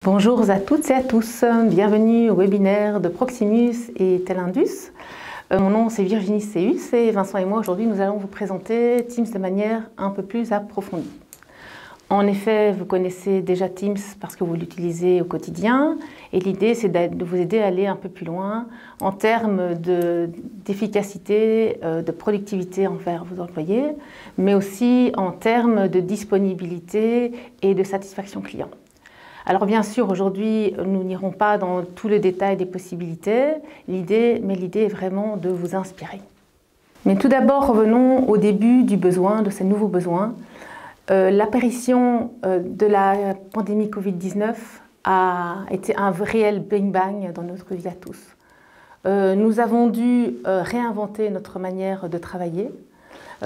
Bonjour à toutes et à tous, bienvenue au webinaire de Proximus et Telindus. Mon nom c'est Virginie Seus et Vincent et moi aujourd'hui nous allons vous présenter Teams de manière un peu plus approfondie. En effet, vous connaissez déjà Teams parce que vous l'utilisez au quotidien et l'idée c'est de vous aider à aller un peu plus loin en termes d'efficacité, de productivité envers vos employés, mais aussi en termes de disponibilité et de satisfaction client. Alors bien sûr, aujourd'hui, nous n'irons pas dans tout le détail des possibilités, mais l'idée est vraiment de vous inspirer. Mais tout d'abord, revenons au début du besoin, de ces nouveaux besoins. L'apparition de la pandémie Covid-19 a été un réel bang-bang dans notre vie à tous. Nous avons dû réinventer notre manière de travailler.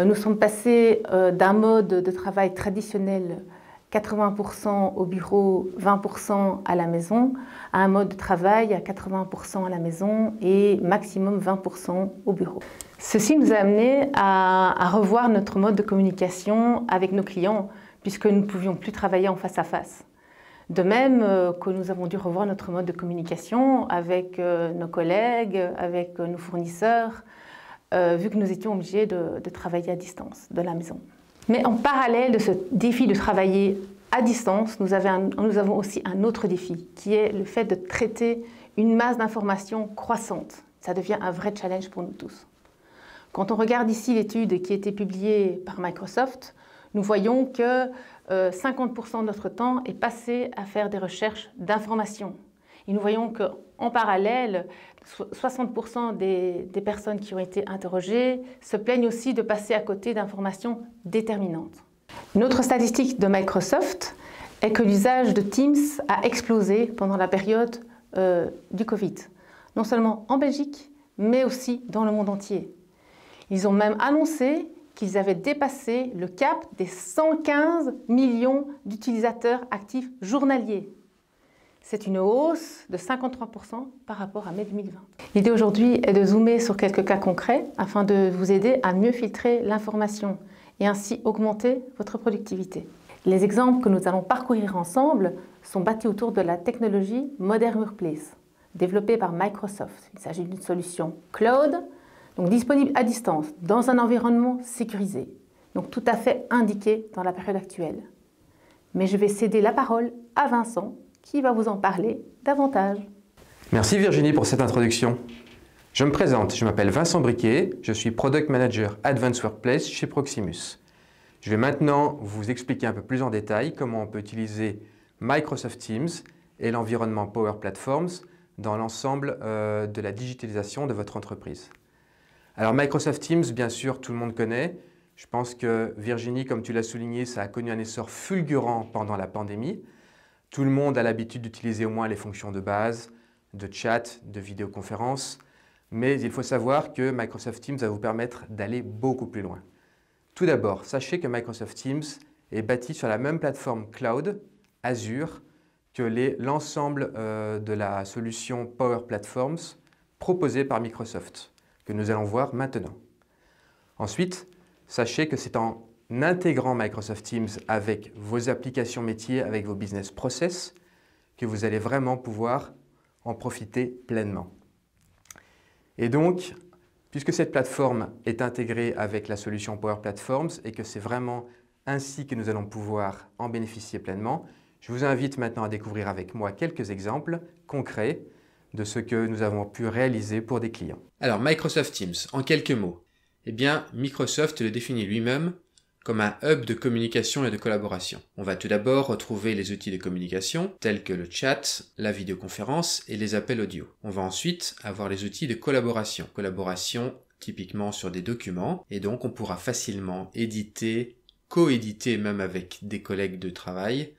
Nous sommes passés d'un mode de travail traditionnel 80% au bureau, 20% à la maison, à un mode de travail à 80% à la maison et maximum 20% au bureau. Ceci nous a amené à revoir notre mode de communication avec nos clients puisque nous ne pouvions plus travailler en face à face. De même que nous avons dû revoir notre mode de communication avec nos collègues, avec nos fournisseurs, vu que nous étions obligés de travailler à distance de la maison. Mais en parallèle de ce défi de travailler à distance, nous avons aussi un autre défi, qui est le fait de traiter une masse d'informations croissante. Ça devient un vrai challenge pour nous tous. Quand on regarde ici l'étude qui a été publiée par Microsoft, nous voyons que 50% de notre temps est passé à faire des recherches d'informations. Et nous voyons qu'en parallèle, 60% des personnes qui ont été interrogées se plaignent aussi de passer à côté d'informations déterminantes. Une autre statistique de Microsoft est que l'usage de Teams a explosé pendant la période du Covid. Non seulement en Belgique, mais aussi dans le monde entier. Ils ont même annoncé qu'ils avaient dépassé le cap des 115 millions d'utilisateurs actifs journaliers. C'est une hausse de 53% par rapport à mai 2020. L'idée aujourd'hui est de zoomer sur quelques cas concrets afin de vous aider à mieux filtrer l'information et ainsi augmenter votre productivité. Les exemples que nous allons parcourir ensemble sont bâtis autour de la technologie Modern Workplace, développée par Microsoft. Il s'agit d'une solution cloud, donc disponible à distance, dans un environnement sécurisé, donc tout à fait indiqué dans la période actuelle. Mais je vais céder la parole à Vincent, qui va vous en parler davantage. Merci Virginie pour cette introduction. Je me présente, je m'appelle Vincent Briquet, je suis Product Manager Advanced Workplace chez Proximus. Je vais maintenant vous expliquer un peu plus en détail comment on peut utiliser Microsoft Teams et l'environnement Power Platforms dans l'ensemble de la digitalisation de votre entreprise. Alors Microsoft Teams, bien sûr, tout le monde connaît. Je pense que Virginie, comme tu l'as souligné, ça a connu un essor fulgurant pendant la pandémie. Tout le monde a l'habitude d'utiliser au moins les fonctions de base, de chat, de vidéoconférence, mais il faut savoir que Microsoft Teams va vous permettre d'aller beaucoup plus loin. Tout d'abord, sachez que Microsoft Teams est bâti sur la même plateforme cloud, Azure, que l'ensemble de la solution Power Platforms proposée par Microsoft, que nous allons voir maintenant. Ensuite, sachez que c'est en intégrant Microsoft Teams avec vos applications métiers, avec vos business process, que vous allez vraiment pouvoir en profiter pleinement. Et donc, puisque cette plateforme est intégrée avec la solution Power Platforms et que c'est vraiment ainsi que nous allons pouvoir en bénéficier pleinement, je vous invite maintenant à découvrir avec moi quelques exemples concrets de ce que nous avons pu réaliser pour des clients. Alors, Microsoft Teams, en quelques mots. Eh bien, Microsoft le définit lui-même comme un hub de communication et de collaboration. On va tout d'abord retrouver les outils de communication, tels que le chat, la vidéoconférence et les appels audio. On va ensuite avoir les outils de collaboration. Collaboration typiquement sur des documents, et donc on pourra facilement éditer, co-éditer même avec des collègues de travail,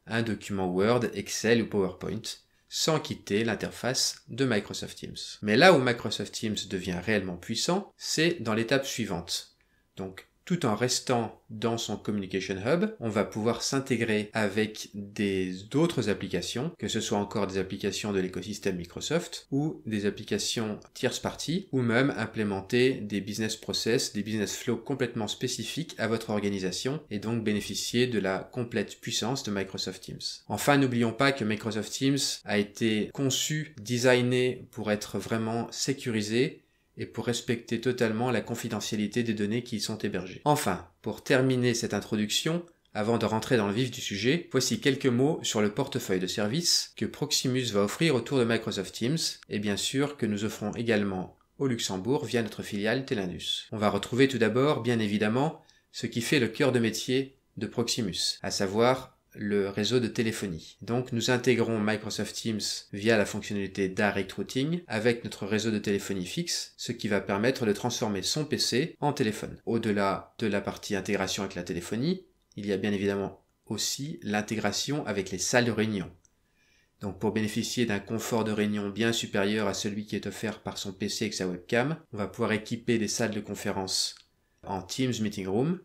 un document Word, Excel ou PowerPoint, sans quitter l'interface de Microsoft Teams. Mais là où Microsoft Teams devient réellement puissant, c'est dans l'étape suivante. Donc, tout en restant dans son Communication Hub. On va pouvoir s'intégrer avec d'autres applications, que ce soit encore des applications de l'écosystème Microsoft ou des applications tierce party, ou même implémenter des business process, des business flows complètement spécifiques à votre organisation et donc bénéficier de la complète puissance de Microsoft Teams. Enfin, n'oublions pas que Microsoft Teams a été conçu, designé pour être vraiment sécurisé et pour respecter totalement la confidentialité des données qui y sont hébergées. Enfin, pour terminer cette introduction, avant de rentrer dans le vif du sujet, voici quelques mots sur le portefeuille de services que Proximus va offrir autour de Microsoft Teams, et bien sûr que nous offrons également au Luxembourg via notre filiale Telindus. On va retrouver tout d'abord, bien évidemment, ce qui fait le cœur de métier de Proximus, à savoir le réseau de téléphonie. Donc nous intégrons Microsoft Teams via la fonctionnalité Direct Routing avec notre réseau de téléphonie fixe, ce qui va permettre de transformer son PC en téléphone. Au-delà de la partie intégration avec la téléphonie, il y a bien évidemment aussi l'intégration avec les salles de réunion. Donc pour bénéficier d'un confort de réunion bien supérieur à celui qui est offert par son PC avec sa webcam, on va pouvoir équiper des salles de conférence en Teams Meeting Room,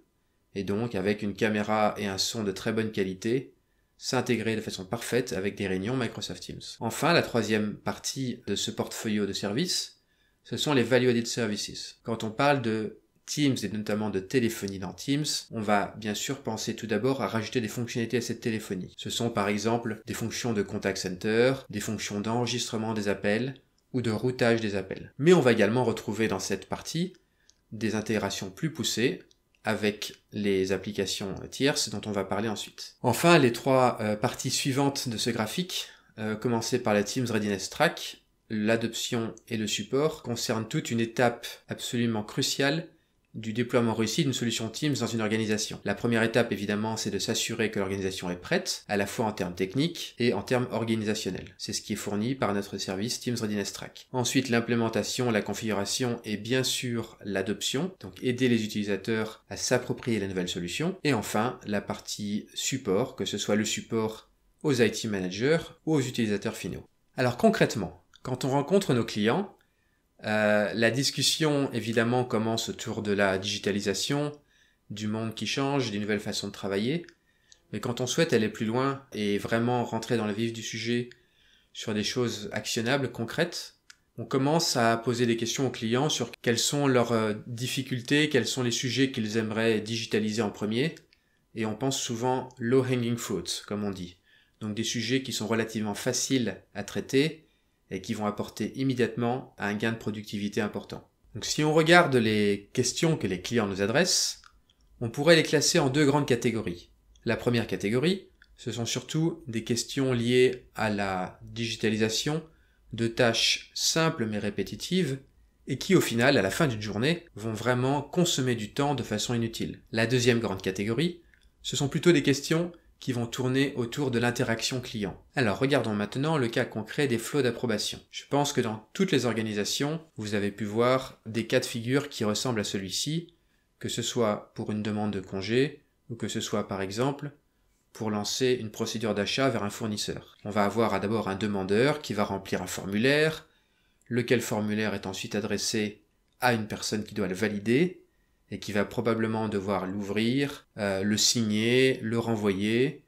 et donc avec une caméra et un son de très bonne qualité, s'intégrer de façon parfaite avec des réunions Microsoft Teams. Enfin, la troisième partie de ce portfolio de services, ce sont les Value Added Services. Quand on parle de Teams et notamment de téléphonie dans Teams, on va bien sûr penser tout d'abord à rajouter des fonctionnalités à cette téléphonie. Ce sont par exemple des fonctions de contact center, des fonctions d'enregistrement des appels ou de routage des appels. Mais on va également retrouver dans cette partie des intégrations plus poussées avec les applications tierces dont on va parler ensuite. Enfin, les trois parties suivantes de ce graphique, commencer par la Teams Readiness Track, l'adoption et le support, concernent toute une étape absolument cruciale du déploiement réussi d'une solution Teams dans une organisation. La première étape, évidemment, c'est de s'assurer que l'organisation est prête, à la fois en termes techniques et en termes organisationnels. C'est ce qui est fourni par notre service Teams Readiness Track. Ensuite, l'implémentation, la configuration et bien sûr l'adoption, donc aider les utilisateurs à s'approprier la nouvelle solution. Et enfin, la partie support, que ce soit le support aux IT managers ou aux utilisateurs finaux. Alors concrètement, quand on rencontre nos clients, la discussion évidemment commence autour de la digitalisation, du monde qui change, des nouvelles façons de travailler, mais quand on souhaite aller plus loin et vraiment rentrer dans le vif du sujet sur des choses actionnables, concrètes, on commence à poser des questions aux clients sur quelles sont leurs difficultés, quels sont les sujets qu'ils aimeraient digitaliser en premier, et on pense souvent low hanging fruits, comme on dit, donc des sujets qui sont relativement faciles à traiter et qui vont apporter immédiatement un gain de productivité important. Donc si on regarde les questions que les clients nous adressent, on pourrait les classer en deux grandes catégories. La première catégorie, ce sont surtout des questions liées à la digitalisation de tâches simples mais répétitives et qui au final, à la fin d'une journée, vont vraiment consommer du temps de façon inutile. La deuxième grande catégorie, ce sont plutôt des questions qui vont tourner autour de l'interaction client. Alors regardons maintenant le cas concret des flots d'approbation. Je pense que dans toutes les organisations, vous avez pu voir des cas de figure qui ressemblent à celui-ci, que ce soit pour une demande de congé, ou que ce soit par exemple pour lancer une procédure d'achat vers un fournisseur. On va avoir d'abord un demandeur qui va remplir un formulaire, lequel formulaire est ensuite adressé à une personne qui doit le valider, et qui va probablement devoir l'ouvrir, le signer, le renvoyer.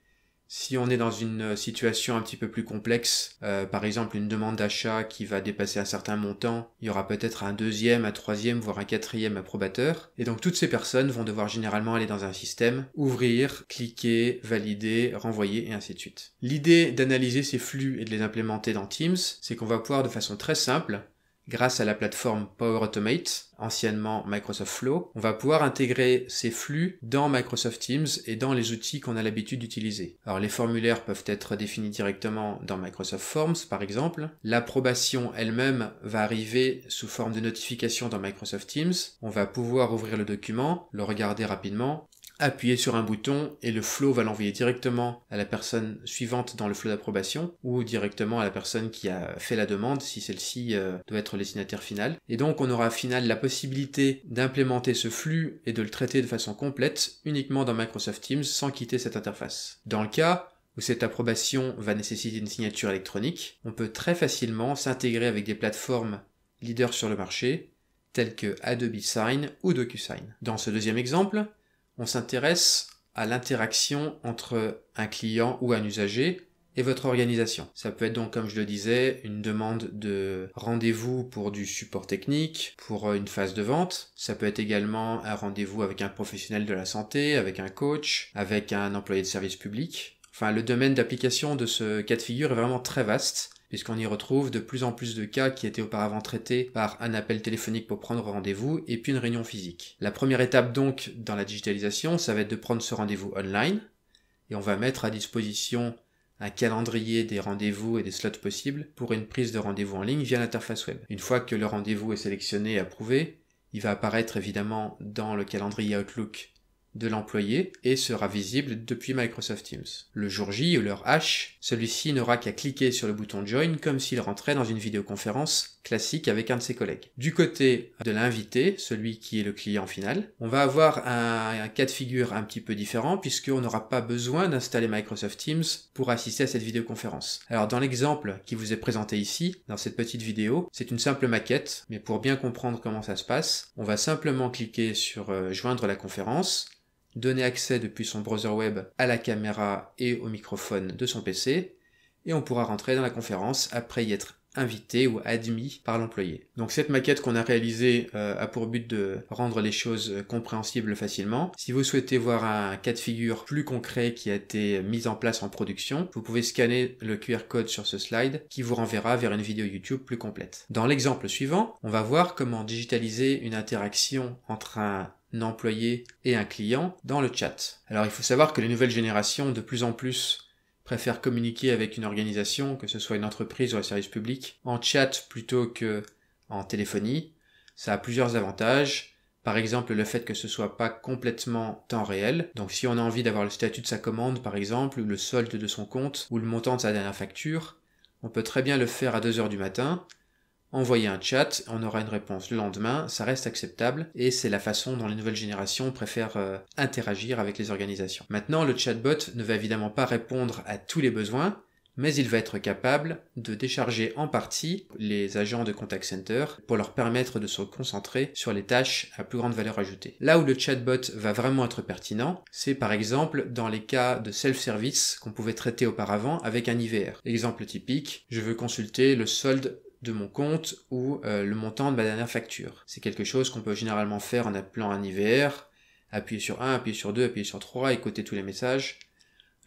Si on est dans une situation un petit peu plus complexe, par exemple une demande d'achat qui va dépasser un certain montant, il y aura peut-être un deuxième, un troisième, voire un quatrième approbateur. Et donc toutes ces personnes vont devoir généralement aller dans un système, ouvrir, cliquer, valider, renvoyer et ainsi de suite. L'idée d'analyser ces flux et de les implémenter dans Teams, c'est qu'on va pouvoir de façon très simple, grâce à la plateforme Power Automate, anciennement Microsoft Flow, on va pouvoir intégrer ces flux dans Microsoft Teams et dans les outils qu'on a l'habitude d'utiliser. Alors les formulaires peuvent être définis directement dans Microsoft Forms par exemple. L'approbation elle-même va arriver sous forme de notification dans Microsoft Teams. On va pouvoir ouvrir le document, le regarder rapidement, appuyer sur un bouton et le flow va l'envoyer directement à la personne suivante dans le flow d'approbation ou directement à la personne qui a fait la demande si celle-ci doit être le destinataire final. Et donc on aura au final la possibilité d'implémenter ce flux et de le traiter de façon complète uniquement dans Microsoft Teams sans quitter cette interface. Dans le cas où cette approbation va nécessiter une signature électronique, on peut très facilement s'intégrer avec des plateformes leaders sur le marché tels que Adobe Sign ou DocuSign. Dans ce deuxième exemple, on s'intéresse à l'interaction entre un client ou un usager et votre organisation. Ça peut être donc, comme je le disais, une demande de rendez-vous pour du support technique, pour une phase de vente. Ça peut être également un rendez-vous avec un professionnel de la santé, avec un coach, avec un employé de service public. Enfin, le domaine d'application de ce cas de figure est vraiment très vaste, puisqu'on y retrouve de plus en plus de cas qui étaient auparavant traités par un appel téléphonique pour prendre rendez-vous et puis une réunion physique. La première étape donc dans la digitalisation, ça va être de prendre ce rendez-vous online, et on va mettre à disposition un calendrier des rendez-vous et des slots possibles pour une prise de rendez-vous en ligne via l'interface web. Une fois que le rendez-vous est sélectionné et approuvé, il va apparaître évidemment dans le calendrier Outlook de l'employé et sera visible depuis Microsoft Teams. Le jour J ou l'heure H, celui-ci n'aura qu'à cliquer sur le bouton Join comme s'il rentrait dans une vidéoconférence classique avec un de ses collègues. Du côté de l'invité, celui qui est le client final, on va avoir un cas de figure un petit peu différent puisqu'on n'aura pas besoin d'installer Microsoft Teams pour assister à cette vidéoconférence. Alors dans l'exemple qui vous est présenté ici, dans cette petite vidéo, c'est une simple maquette, mais pour bien comprendre comment ça se passe, on va simplement cliquer sur joindre la conférence, donner accès depuis son browser web à la caméra et au microphone de son PC, et on pourra rentrer dans la conférence après y être invité ou admis par l'employé. Donc cette maquette qu'on a réalisée a pour but de rendre les choses compréhensibles facilement. Si vous souhaitez voir un cas de figure plus concret qui a été mis en place en production, vous pouvez scanner le QR code sur ce slide qui vous renverra vers une vidéo YouTube plus complète. Dans l'exemple suivant, on va voir comment digitaliser une interaction entre un employé et un client dans le chat. Alors il faut savoir que les nouvelles générations de plus en plus préfèrent communiquer avec une organisation, que ce soit une entreprise ou un service public, en chat plutôt que en téléphonie. Ça a plusieurs avantages. Par exemple, le fait que ce soit pas complètement temps réel. Donc si on a envie d'avoir le statut de sa commande, par exemple, ou le solde de son compte, ou le montant de sa dernière facture, on peut très bien le faire à 2h du matin, envoyer un chat, on aura une réponse le lendemain, ça reste acceptable, et c'est la façon dont les nouvelles générations préfèrent interagir avec les organisations. Maintenant, le chatbot ne va évidemment pas répondre à tous les besoins, mais il va être capable de décharger en partie les agents de contact center pour leur permettre de se concentrer sur les tâches à plus grande valeur ajoutée. Là où le chatbot va vraiment être pertinent, c'est par exemple dans les cas de self-service qu'on pouvait traiter auparavant avec un IVR. Exemple typique, je veux consulter le solde de mon compte ou le montant de ma dernière facture. C'est quelque chose qu'on peut généralement faire en appelant un IVR, appuyer sur 1, appuyer sur 2, appuyer sur 3, écouter tous les messages.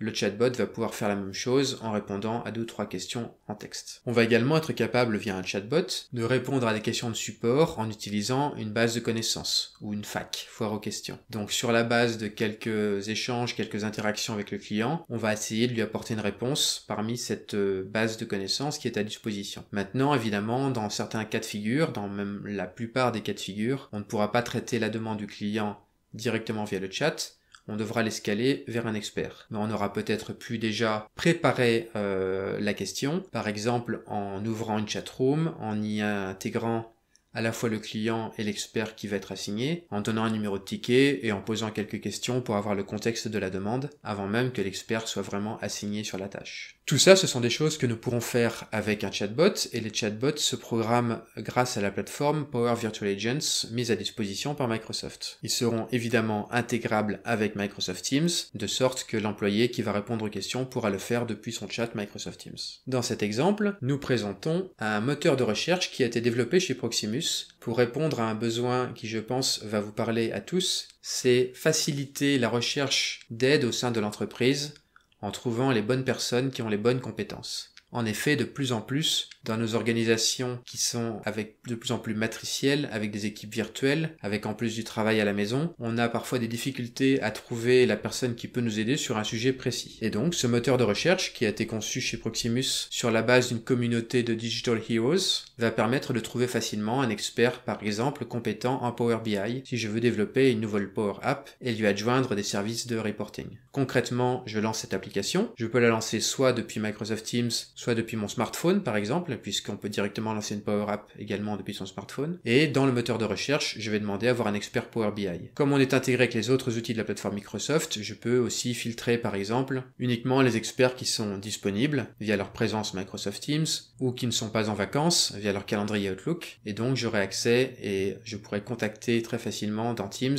Le chatbot va pouvoir faire la même chose en répondant à 2 ou 3 questions en texte. On va également être capable via un chatbot de répondre à des questions de support en utilisant une base de connaissances ou une FAQ, foire aux questions. Donc sur la base de quelques échanges, quelques interactions avec le client, on va essayer de lui apporter une réponse parmi cette base de connaissances qui est à disposition. Maintenant, évidemment, dans certains cas de figure, dans même la plupart des cas de figure, on ne pourra pas traiter la demande du client directement via le chat, on devra l'escaler vers un expert. Mais on aura peut-être pu déjà préparer la question, par exemple en ouvrant une chatroom, en y intégrant à la fois le client et l'expert qui va être assigné, en donnant un numéro de ticket et en posant quelques questions pour avoir le contexte de la demande, avant même que l'expert soit vraiment assigné sur la tâche. Tout ça, ce sont des choses que nous pourrons faire avec un chatbot, et les chatbots se programment grâce à la plateforme Power Virtual Agents mise à disposition par Microsoft. Ils seront évidemment intégrables avec Microsoft Teams, de sorte que l'employé qui va répondre aux questions pourra le faire depuis son chat Microsoft Teams. Dans cet exemple, nous présentons un moteur de recherche qui a été développé chez Proximus pour répondre à un besoin qui, je pense, va vous parler à tous, c'est faciliter la recherche d'aide au sein de l'entreprise en trouvant les bonnes personnes qui ont les bonnes compétences. En effet, de plus en plus, dans nos organisations qui sont de plus en plus matricielles, avec des équipes virtuelles, avec en plus du travail à la maison, on a parfois des difficultés à trouver la personne qui peut nous aider sur un sujet précis. Et donc, ce moteur de recherche, qui a été conçu chez Proximus sur la base d'une communauté de Digital Heroes, va permettre de trouver facilement un expert, par exemple, compétent en Power BI, si je veux développer une nouvelle Power App et lui adjoindre des services de reporting. Concrètement, je lance cette application. Je peux la lancer soit depuis Microsoft Teams, soit depuis mon smartphone par exemple, puisqu'on peut directement lancer une Power App également depuis son smartphone. Et dans le moteur de recherche, je vais demander à avoir un expert Power BI. Comme on est intégré avec les autres outils de la plateforme Microsoft, je peux aussi filtrer par exemple uniquement les experts qui sont disponibles via leur présence Microsoft Teams ou qui ne sont pas en vacances via leur calendrier Outlook. Et donc j'aurai accès et je pourrai contacter très facilement dans Teams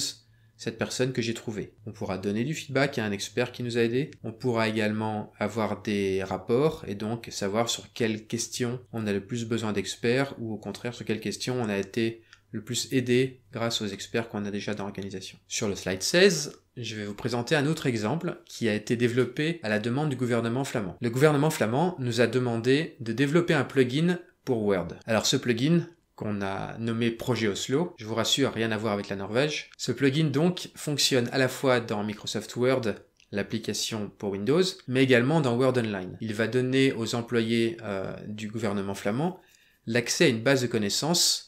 cette personne que j'ai trouvée. On pourra donner du feedback à un expert qui nous a aidés. On pourra également avoir des rapports et donc savoir sur quelles questions on a le plus besoin d'experts ou au contraire sur quelles questions on a été le plus aidé grâce aux experts qu'on a déjà dans l'organisation. Sur le slide 16, je vais vous présenter un autre exemple qui a été développé à la demande du gouvernement flamand. Le gouvernement flamand nous a demandé de développer un plugin pour Word. Alors ce plugin, qu'on a nommé Projet Oslo. Je vous rassure, rien à voir avec la Norvège. Ce plugin donc fonctionne à la fois dans Microsoft Word, l'application pour Windows, mais également dans Word Online. Il va donner aux employés du gouvernement flamand l'accès à une base de connaissances,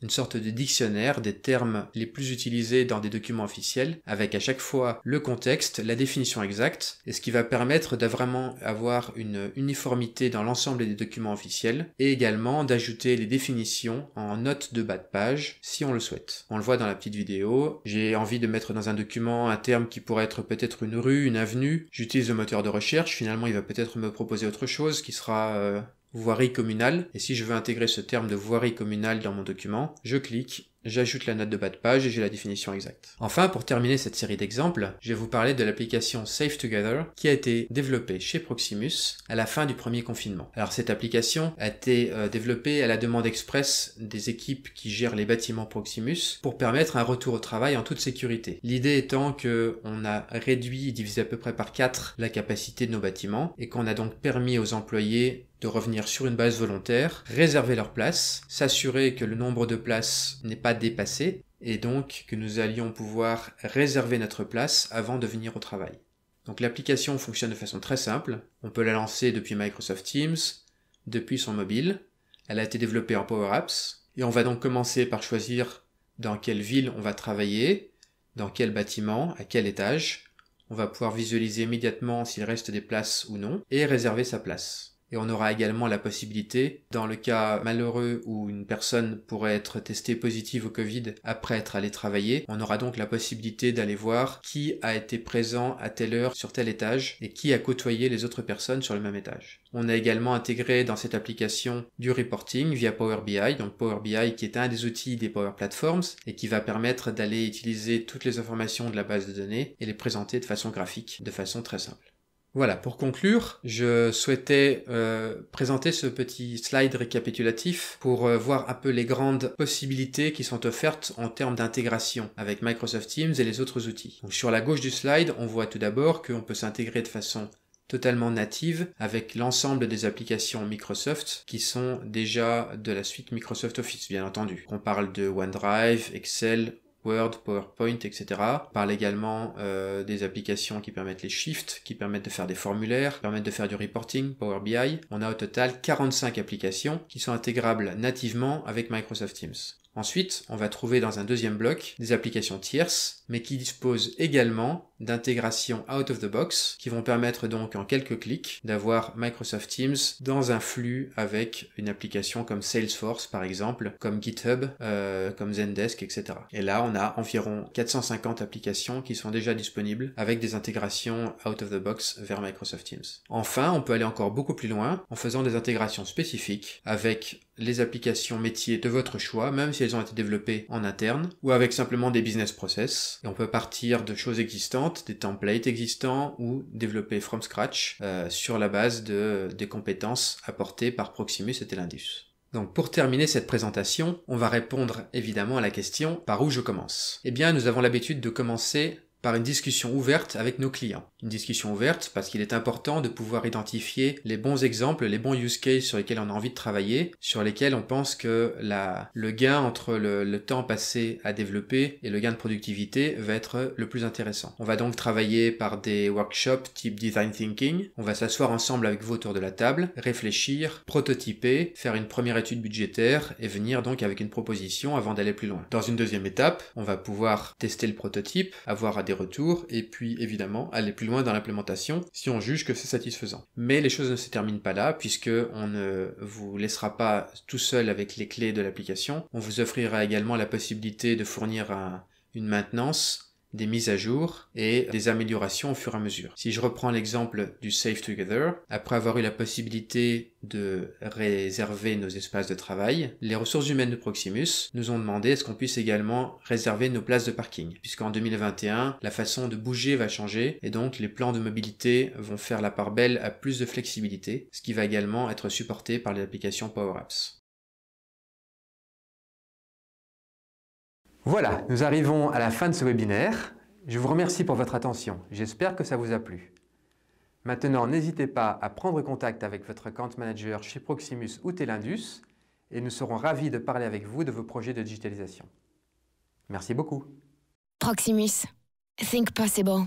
une sorte de dictionnaire des termes les plus utilisés dans des documents officiels, avec à chaque fois le contexte, la définition exacte, et ce qui va permettre de vraiment avoir une uniformité dans l'ensemble des documents officiels, et également d'ajouter les définitions en note de bas de page, si on le souhaite. On le voit dans la petite vidéo, j'ai envie de mettre dans un document un terme qui pourrait être peut-être une rue, une avenue, j'utilise le moteur de recherche, finalement il va peut-être me proposer autre chose qui sera voirie communale, et si je veux intégrer ce terme de voirie communale dans mon document, je clique, j'ajoute la note de bas de page et j'ai la définition exacte. Enfin, pour terminer cette série d'exemples, je vais vous parler de l'application Save Together qui a été développée chez Proximus à la fin du premier confinement. Alors cette application a été développée à la demande express des équipes qui gèrent les bâtiments Proximus pour permettre un retour au travail en toute sécurité. L'idée étant que on a réduit, divisé à peu près par 4 la capacité de nos bâtiments et qu'on a donc permis aux employés de revenir sur une base volontaire, réserver leur place, s'assurer que le nombre de places n'est pas dépassé, et donc que nous allions pouvoir réserver notre place avant de venir au travail. Donc l'application fonctionne de façon très simple, on peut la lancer depuis Microsoft Teams, depuis son mobile, elle a été développée en Power Apps, et on va donc commencer par choisir dans quelle ville on va travailler, dans quel bâtiment, à quel étage, on va pouvoir visualiser immédiatement s'il reste des places ou non, et réserver sa place. Et on aura également la possibilité, dans le cas malheureux où une personne pourrait être testée positive au Covid après être allée travailler, on aura donc la possibilité d'aller voir qui a été présent à telle heure sur tel étage et qui a côtoyé les autres personnes sur le même étage. On a également intégré dans cette application du reporting via Power BI, donc Power BI qui est un des outils des Power Platforms et qui va permettre d'aller utiliser toutes les informations de la base de données et les présenter de façon graphique, de façon très simple. Voilà, pour conclure, je souhaitais présenter ce petit slide récapitulatif pour voir un peu les grandes possibilités qui sont offertes en termes d'intégration avec Microsoft Teams et les autres outils. Donc, sur la gauche du slide, on voit tout d'abord qu'on peut s'intégrer de façon totalement native avec l'ensemble des applications Microsoft qui sont déjà de la suite Microsoft Office, bien entendu. On parle de OneDrive, Excel, Word, PowerPoint, etc. On parle également des applications qui permettent les shifts, qui permettent de faire des formulaires, qui permettent de faire du reporting, Power BI. On a au total 45 applications qui sont intégrables nativement avec Microsoft Teams. Ensuite, on va trouver dans un deuxième bloc des applications tierces, mais qui disposent également d'intégration out of the box, qui vont permettre donc en quelques clics d'avoir Microsoft Teams dans un flux avec une application comme Salesforce par exemple, comme GitHub, comme Zendesk, etc. Et là, on a environ 450 applications qui sont déjà disponibles avec des intégrations out of the box vers Microsoft Teams. Enfin, on peut aller encore beaucoup plus loin en faisant des intégrations spécifiques avec les applications métiers de votre choix, même si elles ont été développées en interne, ou avec simplement des business process. Et on peut partir de choses existantes, des templates existants, ou développer from scratch sur la base des compétences apportées par Proximus et Telindus. Donc pour terminer cette présentation, on va répondre évidemment à la question « Par où je commence ?» Eh bien, nous avons l'habitude de commencer par une discussion ouverte avec nos clients. Une discussion ouverte parce qu'il est important de pouvoir identifier les bons exemples, les bons use cases sur lesquels on a envie de travailler, sur lesquels on pense que le gain entre le temps passé à développer et le gain de productivité va être le plus intéressant. On va donc travailler par des workshops type design thinking. On va s'asseoir ensemble avec vous autour de la table, réfléchir, prototyper, faire une première étude budgétaire et venir donc avec une proposition avant d'aller plus loin. Dans une deuxième étape, on va pouvoir tester le prototype, avoir des retours et puis évidemment aller plus loin dans l'implémentation si on juge que c'est satisfaisant. Mais les choses ne se terminent pas là puisque on ne vous laissera pas tout seul avec les clés de l'application. On vous offrira également la possibilité de fournir une maintenance, des mises à jour et des améliorations au fur et à mesure. Si je reprends l'exemple du Save Together, après avoir eu la possibilité de réserver nos espaces de travail, les ressources humaines de Proximus nous ont demandé est-ce qu'on puisse également réserver nos places de parking, puisqu'en 2021, la façon de bouger va changer et donc les plans de mobilité vont faire la part belle à plus de flexibilité, ce qui va également être supporté par les applications Power Apps. Voilà, nous arrivons à la fin de ce webinaire. Je vous remercie pour votre attention. J'espère que ça vous a plu. Maintenant, n'hésitez pas à prendre contact avec votre account manager chez Proximus ou Telindus et nous serons ravis de parler avec vous de vos projets de digitalisation. Merci beaucoup. Proximus. Think possible.